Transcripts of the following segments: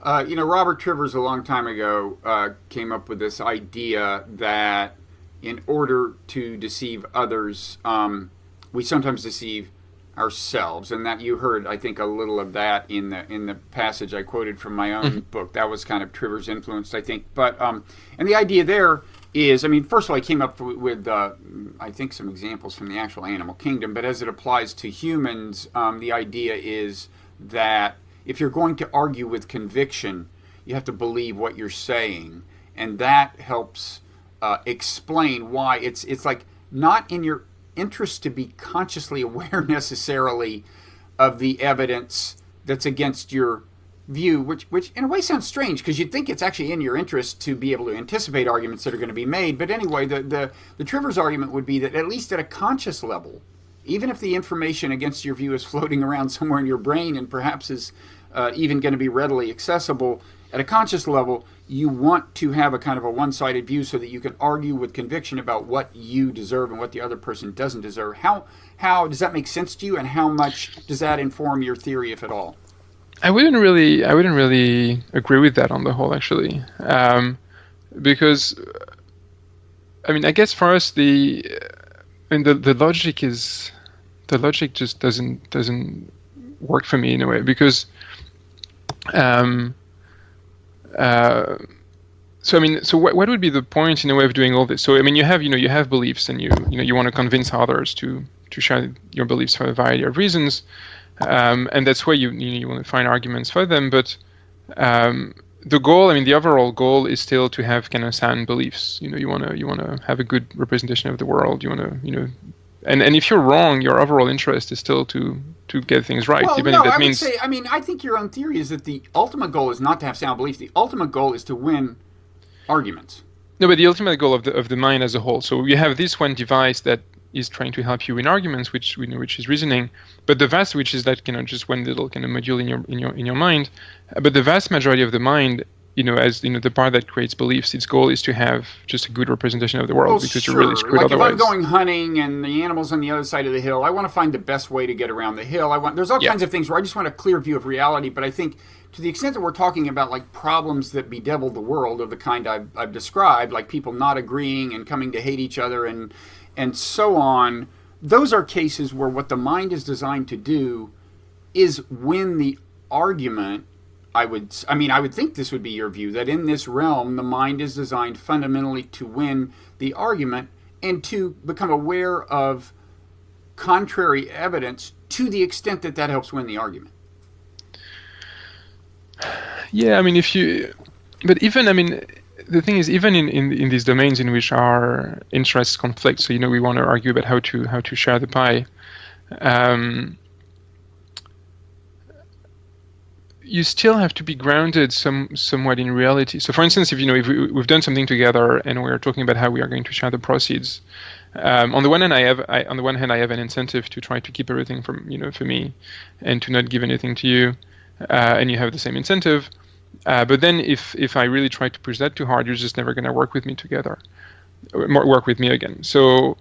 Robert Trivers a long time ago came up with this idea that in order to deceive others, we sometimes deceive ourselves, and that you heard, I think, a little of that in the passage I quoted from my own Mhm. book. That was kind of Trivers influenced, I think. But and the idea there is, I mean, first of all, I came up with I think some examples from the actual animal kingdom, but as it applies to humans, the idea is that if you're going to argue with conviction, you have to believe what you're saying, and that helps explain why it's like not in your interest to be consciously aware necessarily of the evidence that's against your view, which in a way sounds strange because you'd think it's actually in your interest to be able to anticipate arguments that are going to be made. But anyway, the Trivers argument would be that at least at a conscious level, even if the information against your view is floating around somewhere in your brain and perhaps is even going to be readily accessible, at a conscious level, you want to have a kind of a one-sided view so that you can argue with conviction about what you deserve and what the other person doesn't deserve. How does that make sense to you, and how much does that inform your theory, if at all? I wouldn't really agree with that on the whole, actually, because I mean, I guess for us, the logic just doesn't work for me in a way because. Um, Uh, so I mean, so what would be the point in a way of doing all this? So I mean, you have beliefs, and you want to convince others to share your beliefs for a variety of reasons, and that's why you want to find arguments for them. But the goal, I mean, the overall goal is still to have kind of sound beliefs. You want to have a good representation of the world. You want to and if you're wrong, your overall interest is still to get things right, Well, even no, if that I would means. say, I mean, I think your own theory is that the ultimate goal is not to have sound beliefs. The ultimate goal is to win arguments. No, but the ultimate goal of the mind as a whole. So you have this one device that is trying to help you in arguments, which we know which is reasoning, but the vast, which is that just one little kind of module in your mind. But the vast majority of the mind, as the part that creates beliefs, its goal is to have just a good representation of the Well, world because you're really sure. screwed Like if I'm otherwise. going hunting and the animal's on the other side of the hill, I want to find the best way to get around the hill. There's all Yeah. kinds of things where I just want a clear view of reality. But I think to the extent that we're talking about like problems that bedevil the world of the kind I've described, like people not agreeing and coming to hate each other and so on, those are cases where what the mind is designed to do is win the argument. I would think this would be your view, that in this realm, the mind is designed fundamentally to win the argument and to become aware of contrary evidence to the extent that that helps win the argument. Yeah, I mean, but even, I mean, the thing is, even in these domains in which our interests conflict, so we want to argue about how to share the pie. You still have to be grounded somewhat in reality. So, for instance, if we've done something together and we're talking about how we are going to share the proceeds, on the one hand, I have an incentive to try to keep everything for me, and to not give anything to you, and you have the same incentive. But then, if I really try to push that too hard, you're just never going to work with me together, or work with me again. So.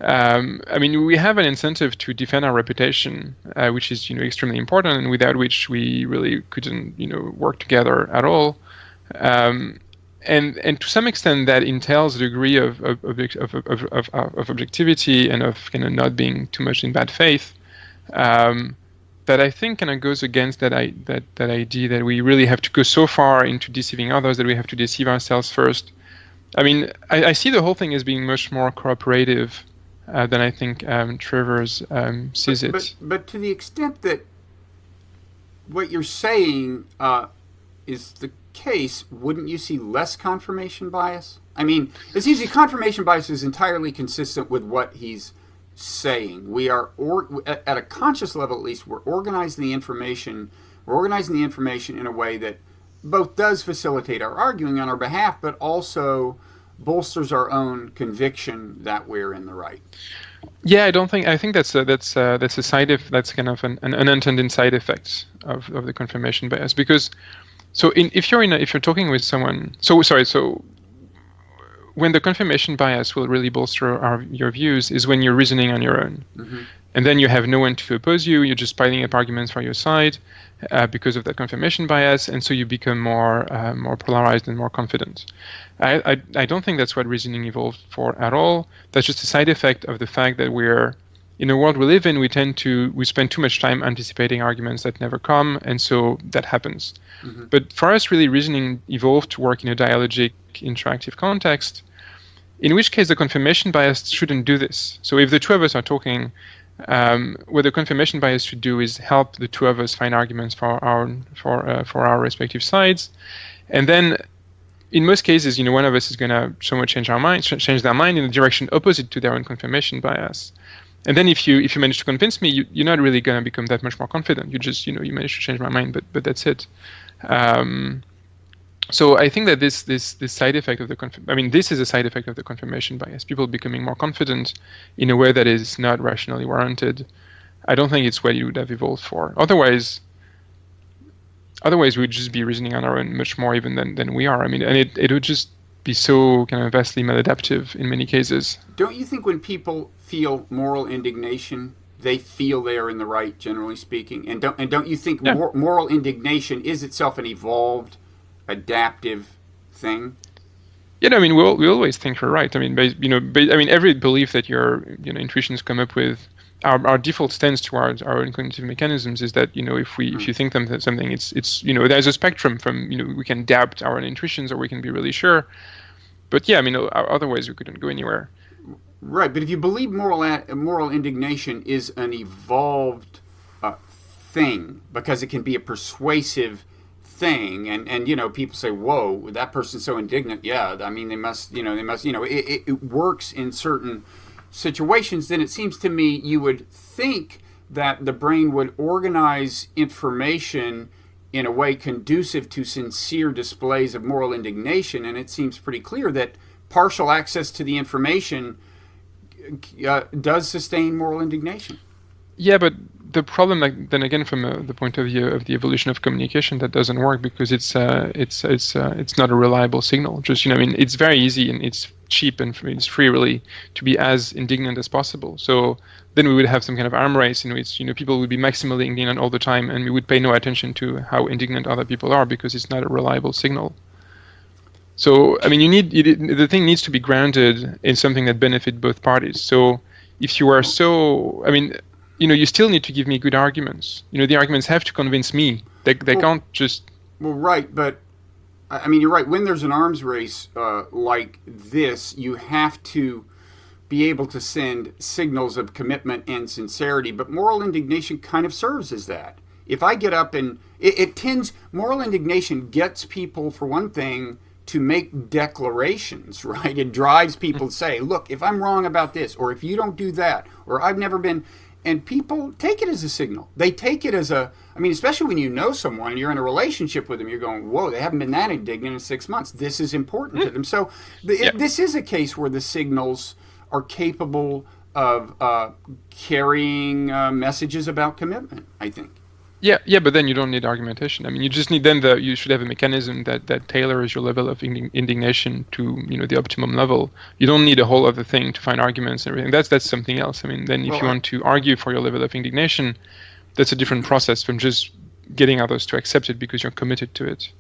I mean, we have an incentive to defend our reputation, which is extremely important, and without which we really couldn't work together at all. And to some extent, that entails a degree of objectivity and of kind of not being too much in bad faith. That I think kind of goes against that idea that we really have to go so far into deceiving others that we have to deceive ourselves first. I mean, I see the whole thing as being much more cooperative than I think Trivers sees it. But to the extent that what you're saying is the case, wouldn't you see less confirmation bias? I mean, it's easy. Confirmation bias is entirely consistent with what he's saying. We are, at a conscious level at least, we're organizing the information. We're organizing the information in a way that both does facilitate our arguing on our behalf, but also bolsters our own conviction that we're in the right. Yeah, I think that's a side effect. That's kind of an unintended side effect of the confirmation bias. Because if you're talking with someone, so when the confirmation bias will really bolster your views is when you're reasoning on your own. Mm-hmm. And then you have no one to oppose you. You're just piling up arguments for your side, because of that confirmation bias, and so you become more polarized and more confident. I don't think that's what reasoning evolved for at all. That's just a side effect of the fact that we're in the world we live in. We spend too much time anticipating arguments that never come, and so that happens. Mm-hmm. But for us, really, reasoning evolved to work in a dialogic, interactive context, in which case the confirmation bias shouldn't do this. So if the two of us are talking, what the confirmation bias should do is help the two of us find arguments for our respective sides, and then in most cases, one of us is going to somewhat change their mind in the direction opposite to their own confirmation bias. And then if you manage to convince me, you're not really going to become that much more confident. You just you manage to change my mind, but that's it. So I think that this side effect of this is a side effect of the confirmation bias. People becoming more confident in a way that is not rationally warranted. I don't think it's what you would have evolved for. Otherwise we'd just be reasoning on our own much more even than we are. And it would just be so kind of vastly maladaptive in many cases. Don't you think when people feel moral indignation, they feel they are in the right, generally speaking? And don't you think moral indignation is itself an evolved, adaptive thing? Yeah, we always think we're right. Every belief that your intuitions come up with, our default stance towards our own cognitive mechanisms is that if you think something, it's there's a spectrum from we can doubt our own intuitions or we can be really sure, but otherwise we couldn't go anywhere. Right, but if you believe moral indignation is an evolved thing because it can be a persuasive thing, and people say, "Whoa, that person's so indignant." Yeah, they must. It works in certain situations. Then it seems to me you would think that the brain would organize information in a way conducive to sincere displays of moral indignation, and it seems pretty clear that partial access to the information does sustain moral indignation. Yeah, but the problem, then again, from the point of view of the evolution of communication, that doesn't work because it's not a reliable signal. Just it's very easy and it's cheap and it's free really to be as indignant as possible. So then we would have some kind of arm race in which people would be maximally indignant all the time, and we would pay no attention to how indignant other people are because it's not a reliable signal. So the thing needs to be grounded in something that benefits both parties. So if you are you still need to give me good arguments. The arguments have to convince me. They can't just... Well, right, but, you're right. When there's an arms race like this, you have to be able to send signals of commitment and sincerity, but moral indignation kind of serves as that. If I get up and... moral indignation gets people, for one thing, to make declarations, right? It drives people to say, look, if I'm wrong about this, or if you don't do that, or I've never been... And people take it as a signal. They take it as especially when you know someone and you're in a relationship with them, you're going, whoa, they haven't been that indignant in 6 months. This is important to them. So this is a case where the signals are capable of carrying messages about commitment, I think. Yeah, but then you don't need argumentation. You just need you should have a mechanism that tailors your level of indignation to the optimum level. You don't need a whole other thing to find arguments and everything. That's something else. Then if you want to argue for your level of indignation, that's a different process from just getting others to accept it because you're committed to it.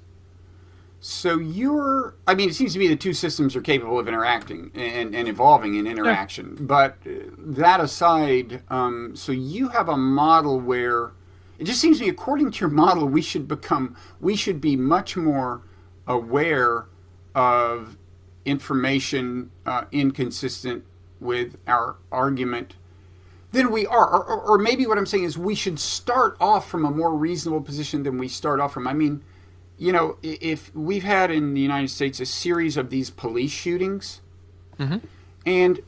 So it seems to me the two systems are capable of interacting and evolving in interaction. Yeah. But that aside, so you have a model where it just seems to me, according to your model, we should be much more aware of information inconsistent with our argument than we are. Or maybe what I'm saying is we should start off from a more reasonable position than we start off from. If we've had in the United States a series of these police shootings, mm-hmm. and,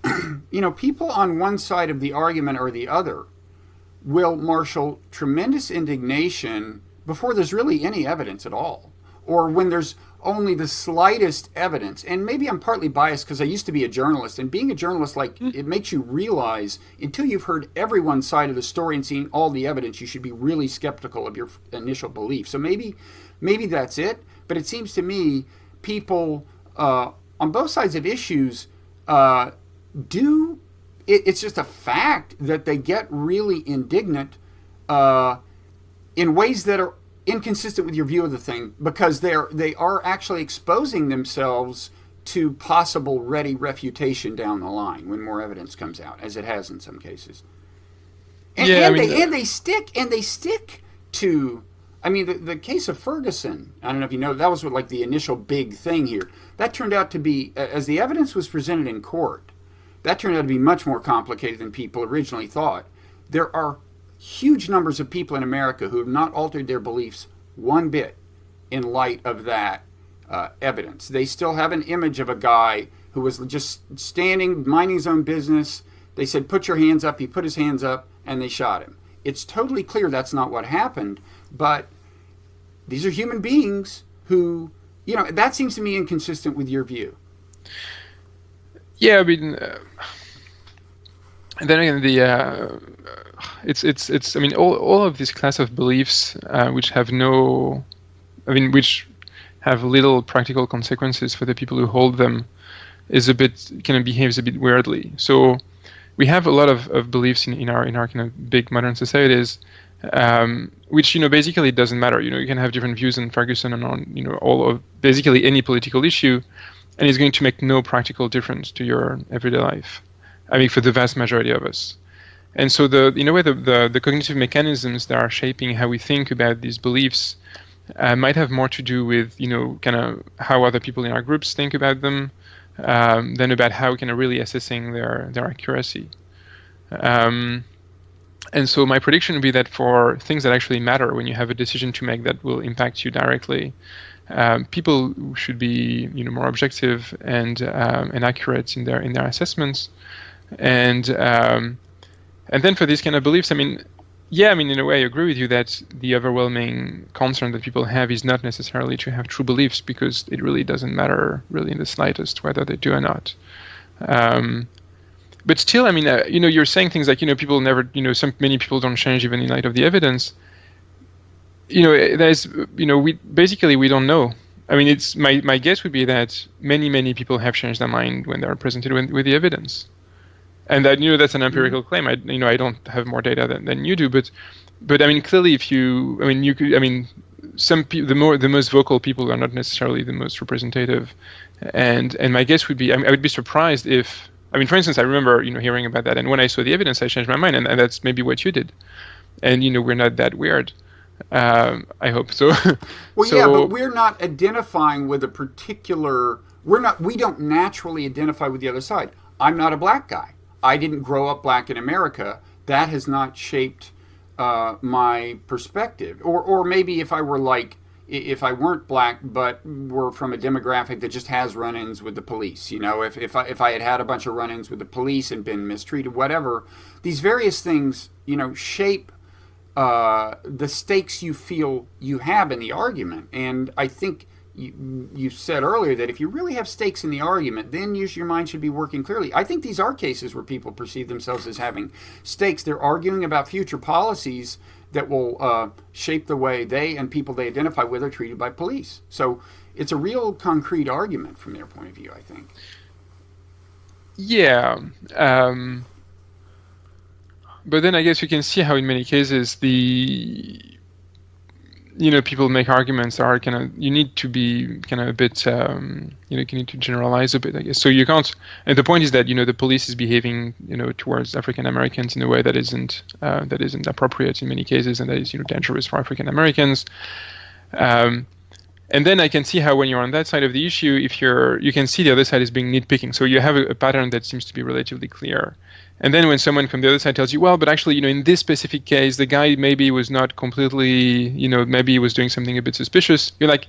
people on one side of the argument or the other will marshal tremendous indignation before there's really any evidence at all, or when there's only the slightest evidence. And maybe I'm partly biased because I used to be a journalist, and being a journalist, it makes you realize until you've heard everyone's side of the story and seen all the evidence, you should be really skeptical of your initial belief. So maybe that's it. But it seems to me people on both sides of issues it's just a fact that they get really indignant in ways that are inconsistent with your view of the thing, because they are actually exposing themselves to possible ready refutation down the line when more evidence comes out, as it has in some cases. And, Yeah, I and mean, they stick to. I mean, the case of Ferguson. I don't know if you know, that was what, like, the initial big thing here. That turned out to be, as the evidence was presented in court, that turned out to be much more complicated than people originally thought. There are huge numbers of people in America who have not altered their beliefs one bit in light of that evidence. They still have an image of a guy who was just standing, minding his own business. They said, put your hands up. He put his hands up, and they shot him. It's totally clear that's not what happened, but these are human beings who, that seems to me inconsistent with your view. yeah, I mean, and then again, it's. I mean, all of this class of beliefs, which have no, I mean, which have little practical consequences for the people who hold them, is a bit kind of behaves a bit weirdly. So we have a lot of beliefs in our kind of big modern societies, which basically doesn't matter. You can have different views on Ferguson and on all of basically any political issue, and it's going to make no practical difference to your everyday life. I mean, for the vast majority of us. And so in a way, the cognitive mechanisms that are shaping how we think about these beliefs might have more to do with kind of how other people in our groups think about them, than about how kind of really assessing their accuracy. And so my prediction would be that for things that actually matter, when you have a decision to make that will impact you directly, people should be more objective and accurate in their assessments. And then for these kind of beliefs, I mean, in a way, I agree with you that the overwhelming concern that people have is not necessarily to have true beliefs, because it really doesn't matter really in the slightest whether they do or not. But still, I mean, you're saying things like, people never, many people don't change even in light of the evidence. There's, we don't know. I mean, it's my guess would be that many people have changed their mind when they're presented with the evidence. And that that's an empirical claim. I don't have more data than you do, but I mean, clearly, some the most vocal people are not necessarily the most representative, and my guess would be, I would be surprised if, for instance, I remember hearing about that, and when I saw the evidence, I changed my mind, and that's maybe what you did, and we're not that weird. I hope so. Well, yeah, but we're not identifying with a particular. We don't naturally identify with the other side. I'm not a black guy. I didn't grow up black in America. That has not shaped my perspective. Or maybe if I weren't black but were from a demographic that just has run-ins with the police, if I had a bunch of run-ins with the police and been mistreated, whatever, these various things, shape the stakes you feel you have in the argument. And I think you said earlier that if you really have stakes in the argument, then your mind should be working clearly. I think these are cases where people perceive themselves as having stakes. They're arguing about future policies that will shape the way they and people they identify with are treated by police. So it's a real concrete argument from their point of view, I think. Yeah. But then I guess you can see how in many cases people make arguments that are kind of, you need to be kind of a bit, you need to generalize a bit, I guess. So you can't, and the point is that, the police is behaving, towards African Americans in a way that isn't appropriate in many cases, and that is, dangerous for African Americans. And then I can see how when you're on that side of the issue, you can see the other side is being nitpicking. So you have a pattern that seems to be relatively clear. And then when someone from the other side tells you, well, but actually, in this specific case, the guy maybe was not completely, maybe he was doing something a bit suspicious. You're like,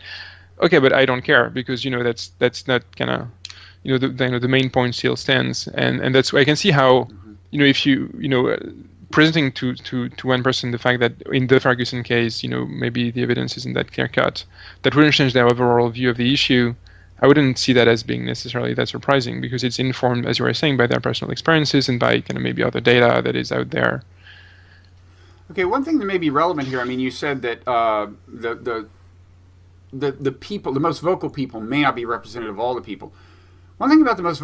okay, but I don't care, because, that's not kind of, the main point still stands. And that's why I can see how, if presenting to one person the fact that in the Ferguson case, maybe the evidence isn't that clear cut, that wouldn't change their overall view of the issue. I wouldn't see that as being necessarily that surprising, because it's informed, as you were saying, by their personal experiences and by kind of maybe other data that is out there. Okay, one thing that may be relevant here. You said that the people, the most vocal people, may not be representative of all the people. One thing about the most